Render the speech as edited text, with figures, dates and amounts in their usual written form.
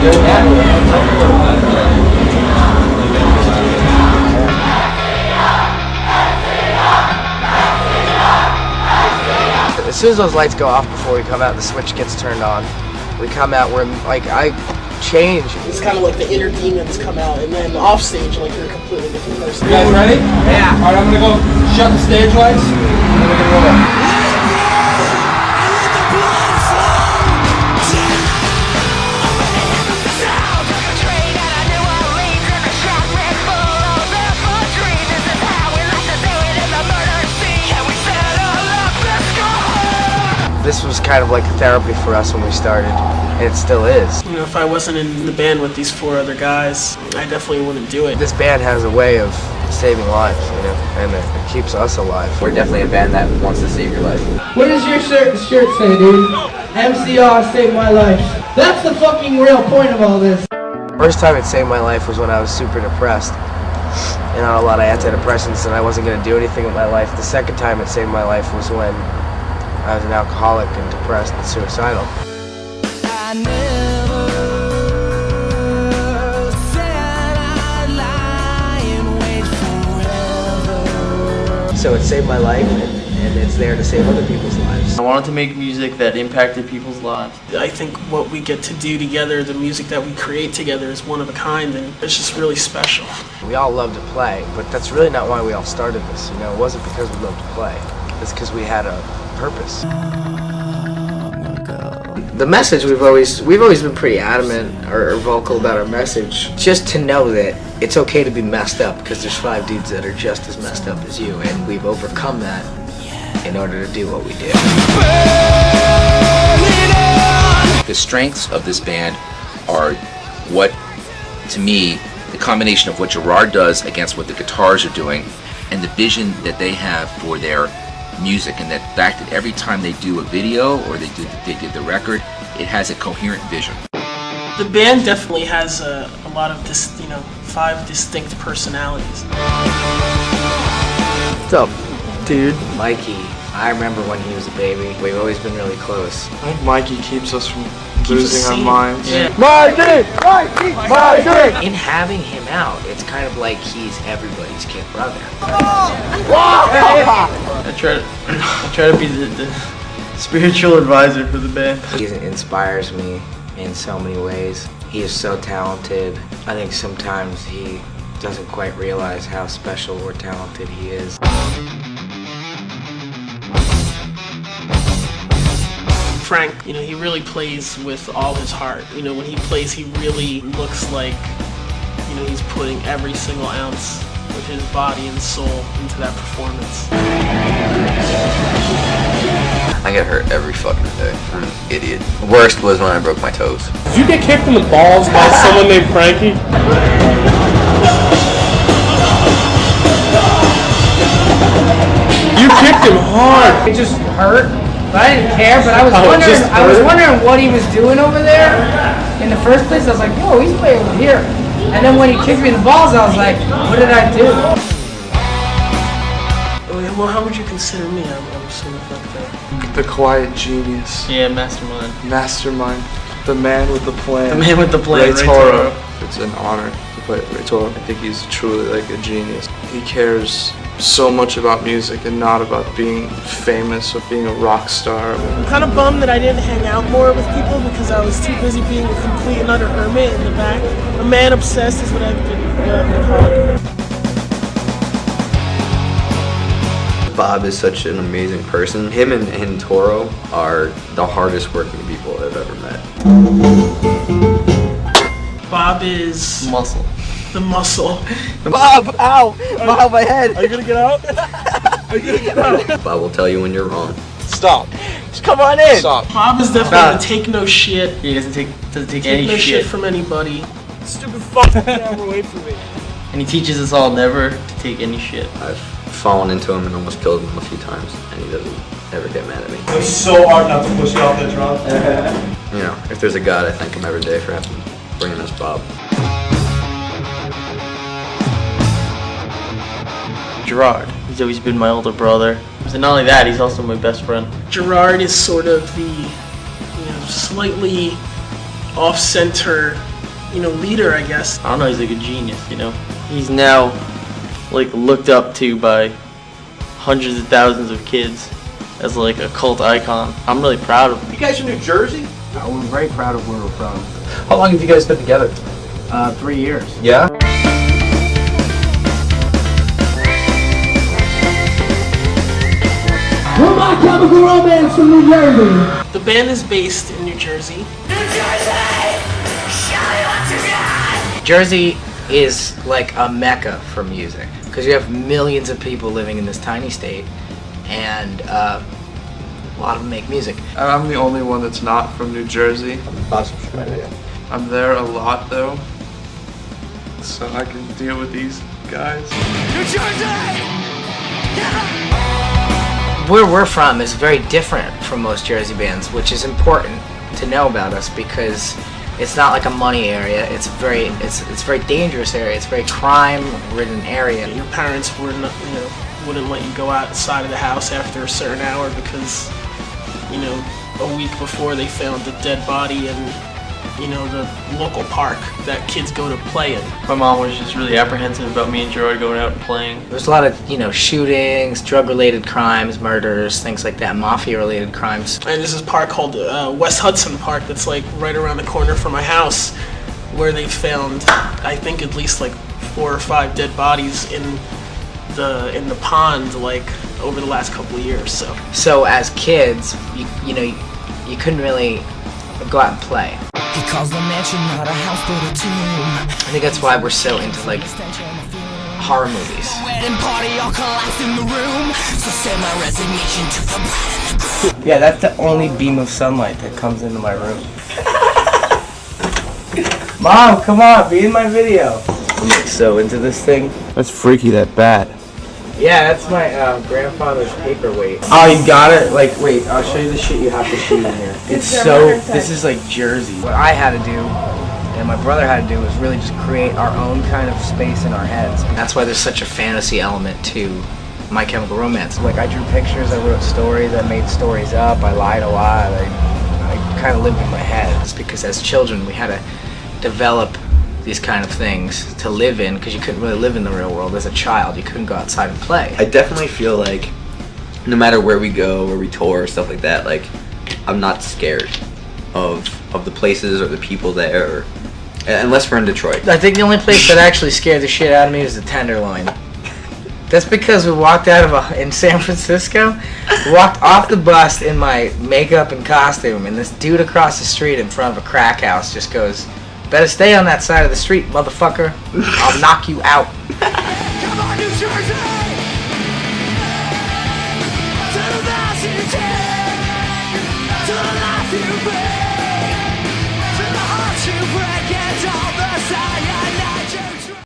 As soon as those lights go off before we come out, the switch gets turned on. We come out, we're like, I change. It's kind of like the inner demons come out, and then off stage, like you're a completely different person. You guys ready? Yeah. Alright, I'm gonna go shut the stage lights, and then we're gonna roll. This was kind of like therapy for us when we started, and it still is. You know, if I wasn't in the band with these 4 other guys, I definitely wouldn't do it. This band has a way of saving lives, you know, and it keeps us alive. We're definitely a band that wants to save your life. What does your shirt say, dude? MCR saved my life. That's the fucking real point of all this. First time it saved my life was when I was super depressed and on a lot of antidepressants, and I wasn't going to do anything with my life. The second time it saved my life was when I was an alcoholic and depressed and suicidal. I never said I'd lie and wait forever. So it saved my life, and it's there to save other people's lives. I wanted to make music that impacted people's lives. I think what we get to do together, the music that we create together, is one of a kind, and it's just really special. We all love to play, but that's really not why we all started this. You know, it wasn't because we loved to play. It's because we had a purpose. The message, we've always been pretty adamant or vocal about our message. Just to know that it's okay to be messed up, because there's 5 dudes that are just as messed up as you, and we've overcome that in order to do what we do. The strengths of this band are what, to me, the combination of what Gerard does against what the guitars are doing, and the vision that they have for their music, and that fact that every time they do a video or they did the record, it has a coherent vision. The band definitely has a lot of 5 distinct personalities. What's up, dude? Mikey. I remember when he was a baby. We've always been really close. I think Mikey keeps us from losing our minds. Yeah. Mikey! In having him out, it's kind of like he's everybody's kid brother. I try to be the spiritual advisor for the band. He inspires me in so many ways. He is so talented. I think sometimes he doesn't quite realize how special or talented he is. Frank, he really plays with all his heart. When he plays, he really looks like, he's putting every single ounce of his body and soul into that performance. I get hurt every fucking day. I'm an idiot. The worst was when I broke my toes. Did you get kicked in the balls by someone named Frankie? You kicked him hard. It just hurt, but I didn't care. But I was wondering what he was doing over there. In the first place, I was like, "Yo, he's way over here." And then when he kicked me in the balls, I was like, "What did I do?" Well, how would you consider me? I'm sort of like The quiet genius. Yeah, mastermind. Mastermind. The man with the plan. The man with the plan, Ray Toro. It's an honor to play with Ray Toro. I think he's truly like a genius. He cares so much about music and not about being famous or being a rock star. I'm kind of bummed that I didn't hang out more with people because I was too busy being a complete and utter hermit in the back. A man obsessed is what I've been called. Bob is such an amazing person. Him and Toro are the hardest working people I've ever met. Bob is Muscle. the muscle. Bob! Ow! Bob, my head! Are you gonna get out? Are you gonna get out? Bob will tell you when you're wrong. Stop. Just come on in! Stop. Bob is definitely a take no shit. He doesn't take Take any no shit shit. from anybody. Stupid fucking camera away from me. And he teaches us all never to take any shit. I've fallen into him and almost killed him a few times, and he doesn't ever get mad at me. It was so hard not to push you off that drop. You know, if there's a God, I thank him every day for bringing us Bob. Gerard. He's always been my older brother. And not only that, he's also my best friend. Gerard is sort of the, slightly off-center leader, I guess. I don't know, he's like a genius, you know. He's now like looked up to by hundreds of thousands of kids as like a cult icon. I'm really proud of him. You guys from New Jersey? We're very proud of where we're from. How long have you guys been together? 3 years. Yeah? We're My Chemical Romance from New Jersey. The band is based in New Jersey. Jersey is like a mecca for music because you have millions of people living in this tiny state, and a lot of them make music. I'm the only one that's not from New Jersey. I'm there a lot though, so I can deal with these guys. New Jersey! Where we're from is very different from most Jersey bands, which is important to know about us because it's not like a money area. It's very dangerous area. It's a very crime-ridden area. Your parents wouldn't let you go outside of the house after a certain hour because, a week before they found the dead body in, the local park that kids go to play in. My mom was just really apprehensive about me and Gerard going out and playing. There's a lot of, shootings, drug-related crimes, murders, things like that, mafia-related crimes. And there's this park called West Hudson Park that's like right around the corner from my house, where they found, I think, at least like 4 or 5 dead bodies in the pond like over the last couple of years. So as kids, you couldn't really go out and play. He calls the mansion not a house but a tomb. I think that's why we're so into like horror movies. Wedding party all collapsed in the room. So send my resignation to the bride and the groom. Yeah, that's the only beam of sunlight that comes into my room. Mom, come on, be in my video. I'm like so into this thing. That's freaky, that bat. Yeah, that's my grandfather's paperweight. Oh, you got it? Like, wait, I'll show you the shit you have to shoot in here. This is like Jersey. What I had to do, and my brother had to do, was really just create our own kind of space in our heads. That's why there's such a fantasy element to My Chemical Romance. Like, I drew pictures, I wrote stories, I made stories up, I lied a lot, I kind of lived in my head. It's because as children we had to develop these kind of things to live in because you couldn't really live in the real world as a child. You couldn't go outside and play. I definitely feel like no matter where we go, where we tour, stuff like that, like I'm not scared of the places or the people there, unless we're in Detroit. I think the only place that actually scared the shit out of me was the Tenderloin. That's because we walked out of in San Francisco, walked off the bus in my makeup and costume, and this dude across the street in front of a crack house just goes, "Better stay on that side of the street, motherfucker. I'll knock you out." Come on, New Jersey! To the city, to the life you bring.